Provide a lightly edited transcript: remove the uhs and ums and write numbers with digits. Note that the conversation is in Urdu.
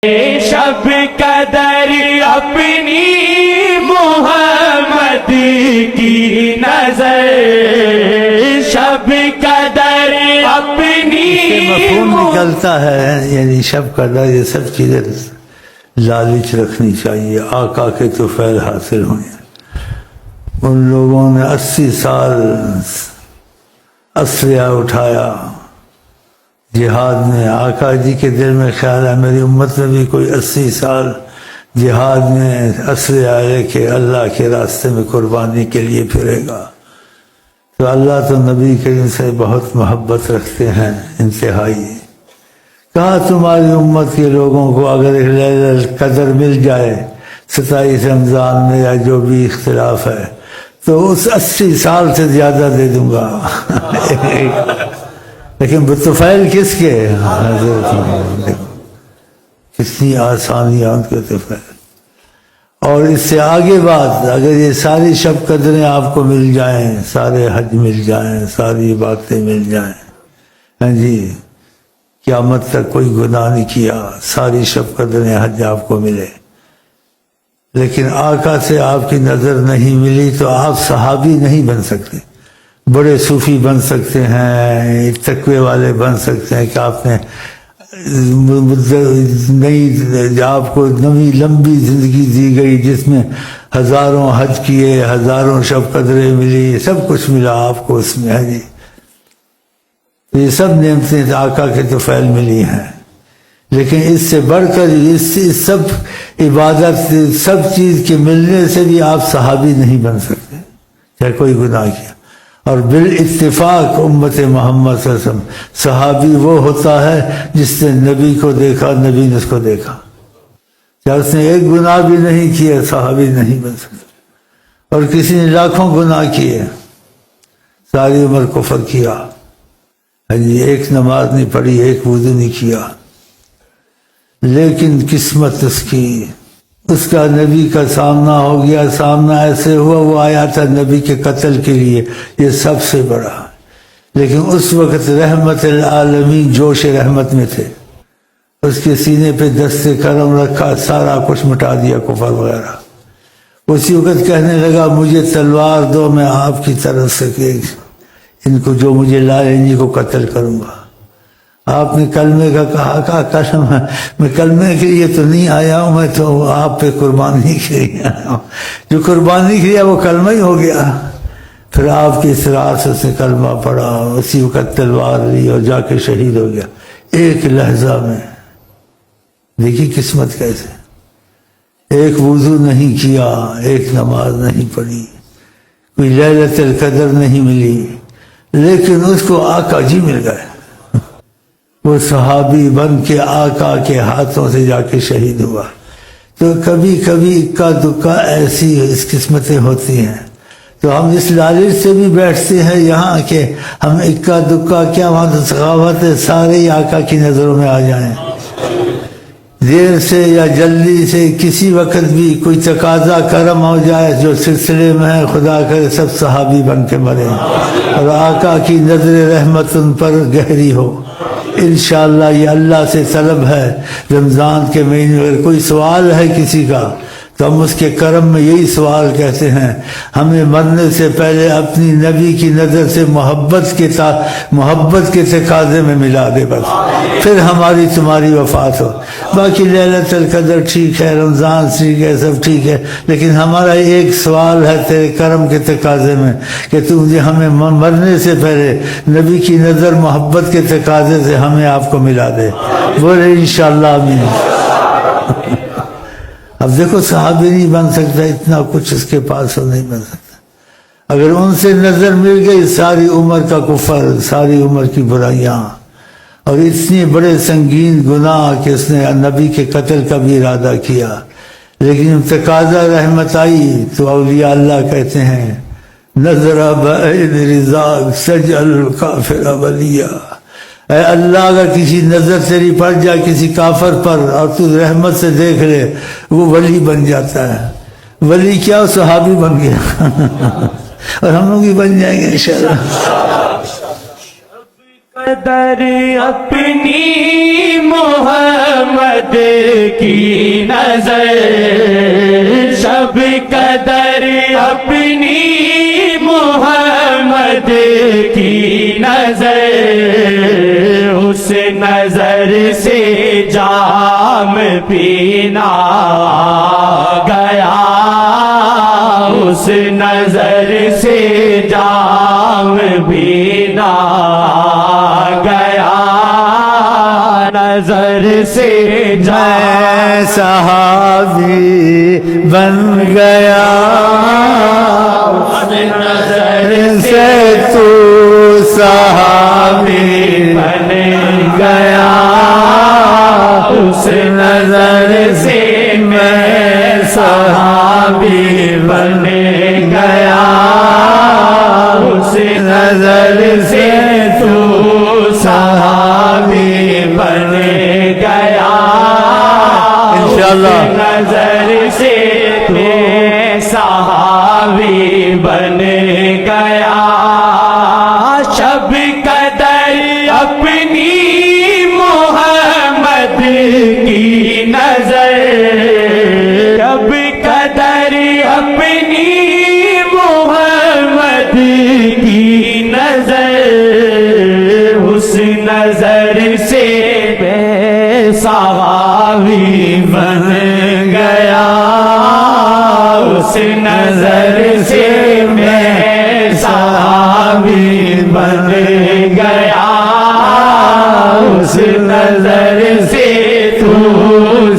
شب قدر اپنی محمد کی نظر، شب قدر اپنی مفہوم نکلتا ہے، یعنی شب قدر یہ سب چیزیں لالچ رکھنی چاہیے، آقا کے طفیل حاصل ہوئے۔ ان لوگوں نے 80 سال اسلحہ اٹھایا جہاد میں، آقا جی کے دل میں خیال ہے میری امت میں بھی کوئی 80 سال جہاد میں اسلحہ لے کے اللہ کے راستے میں قربانی کے لیے پھرے گا۔ تو اللہ تو نبی کریم سے بہت محبت رکھتے ہیں انتہائی۔ کہا تمہاری امت کے لوگوں کو اگر ایک لیلۃ القدر مل جائے 27 رمضان میں یا جو بھی اختلاف ہے تو اس 80 سال سے زیادہ دے دوں گا۔ لیکن طفیل کس کے؟ حضرت محمد۔ کتنی آسانیاں ان کے طفیل۔ اور اس سے آگے بات، اگر یہ ساری شب قدریں آپ کو مل جائیں، سارے حج مل جائیں، ساری باتیں مل جائیں، ہاں جی قیامت تک کوئی گناہ نہیں کیا، ساری شب قدریں حج آپ کو ملے، لیکن آقا سے آپ کی نظر نہیں ملی تو آپ صحابی نہیں بن سکتے۔ بڑے صوفی بن سکتے ہیں، تقوی والے بن سکتے ہیں کہ آپ نے نئی آپ کو نئی لمبی زندگی دی گئی جس میں ہزاروں حج کیے، ہزاروں شب قدریں ملی، سب کچھ ملا آپ کو اس میں ہے جی۔ یہ سب نعمتیں آقا کے طفیل ملی ہیں، لیکن اس سے بڑھ کر اس سب عبادت سب چیز کے ملنے سے بھی آپ صحابی نہیں بن سکتے چاہے کوئی گناہ کیا۔ اور بالاتفاق امت محمد صلی اللہ علیہ وسلم صحابی وہ ہوتا ہے جس نے نبی کو دیکھا، نبی نے اس کو دیکھا، چاہے اس نے ایک گناہ بھی نہیں کیا صحابی نہیں بن سکتا۔ اور کسی نے لاکھوں گناہ کیے، ساری عمر کفر کیا، ایک نماز نہیں پڑھی، ایک وضو نہیں کیا، لیکن قسمت اس کا نبی کا سامنا ہو گیا، سامنا ایسے ہوا وہ آیا تھا نبی کے قتل کے لیے، یہ سب سے بڑا۔ لیکن اس وقت رحمت العالمین جوش رحمت میں تھے، اس کے سینے پہ دست کرم رکھا، سارا کچھ مٹا دیا کفر وغیرہ۔ اسی وقت کہنے لگا مجھے تلوار دو، میں آپ کی طرف سے ان کو جو مجھے لائے انہی کو قتل کروں گا۔ آپ نے کلمے کا کہا قسم ہے میں کلمے کے لیے تو نہیں آیا ہوں، میں تو آپ پہ قربانی کے لیے آیا ہوں۔ جو قربانی کیا وہ کلمہ ہی ہو گیا۔ پھر آپ کی اصرار سے اس نے کلمہ پڑھا، اسی وقت تلوار لی اور جا کے شہید ہو گیا ایک لحظہ میں۔ دیکھیے قسمت کیسے، ایک وضو نہیں کیا، ایک نماز نہیں پڑھی، کوئی لیلۃ القدر نہیں ملی، لیکن اس کو آقا جی مل گئے۔ وہ صحابی بن کے آقا کے ہاتھوں سے جا کے شہید ہوا۔ تو کبھی کبھی اکا دکا ایسی اس قسمتیں ہوتی ہیں، تو ہم اس لالچ سے بھی بیٹھتے ہیں یہاں کہ ہم اکا دکا کیا وہاں سخاوت ہے سارے ہی آقا کی نظروں میں آ جائیں۔ دیر سے یا جلدی سے کسی وقت بھی کوئی تقاضا کرم ہو جائے جو سلسلے میں ہے، خدا کرے سب صحابی بن کے مرے اور آقا کی نظر رحمت ان پر گہری ہو۔ انشاءاللہ یہ اللہ سے طلب ہے۔ رمضان کے مہینے اگر کوئی سوال ہے کسی کا تو ہم اس کے کرم میں یہی سوال کہتے ہیں، ہمیں مرنے سے پہلے اپنی نبی کی نظر سے محبت کے تقاضے میں ملا دے، بس پھر ہماری تمہاری وفات ہو۔ باقی لیلۃ القدر ٹھیک ہے، رمضان ٹھیک ہے، سب ٹھیک ہے، لیکن ہمارا ایک سوال ہے تیرے کرم کے تقاضے میں کہ تو مجھے ہمیں مرنے سے پہلے نبی کی نظر محبت کے تقاضے سے ہمیں آپ کو ملا دے۔ بولے انشاءاللہ آمین۔ اب دیکھو صحابی نہیں بن سکتا، اتنا کچھ اس کے پاس ہو نہیں بن سکتا۔ اگر ان سے نظر مل گئی ساری عمر کا کفر، ساری عمر کی برائیاں اور اتنے بڑے سنگین گناہ کہ اس نے نبی کے قتل کا بھی ارادہ کیا، لیکن تقاضا رحمت آئی تو اولیاء اللہ کہتے ہیں نظر بعین رضا سجل کافر ولیہ، اے اللہ اگر کسی نظر تیری پڑ جائے کسی کافر پر اور تو رحمت سے دیکھ لے وہ ولی بن جاتا ہے۔ ولی کیا صحابی بن گیا اور ہم لوگ بھی بن جائیں گے انشاءاللہ۔ قدر اپنی محمد کی نظر شب قدر اپنی محمد کی نظر اس نظر سے جام پینا گیا اس نظر سے جام پینا گیا نظر سے میں صحابی بن گیا اس نظر سے تو صحابی بن گیا اس نظر سے میں صحابی بن گیا اس نظر سے تو صحابی بن گیا انشاءاللہ نظر سے میں صحابی بن گیا شب قدر اپنی محمد کی نظر شب قدر اپنی محمد کی نظر اس نظر سے میں صحابی بن گیا اس نظر سے میں صحابی بن گیا اس نظر سے تو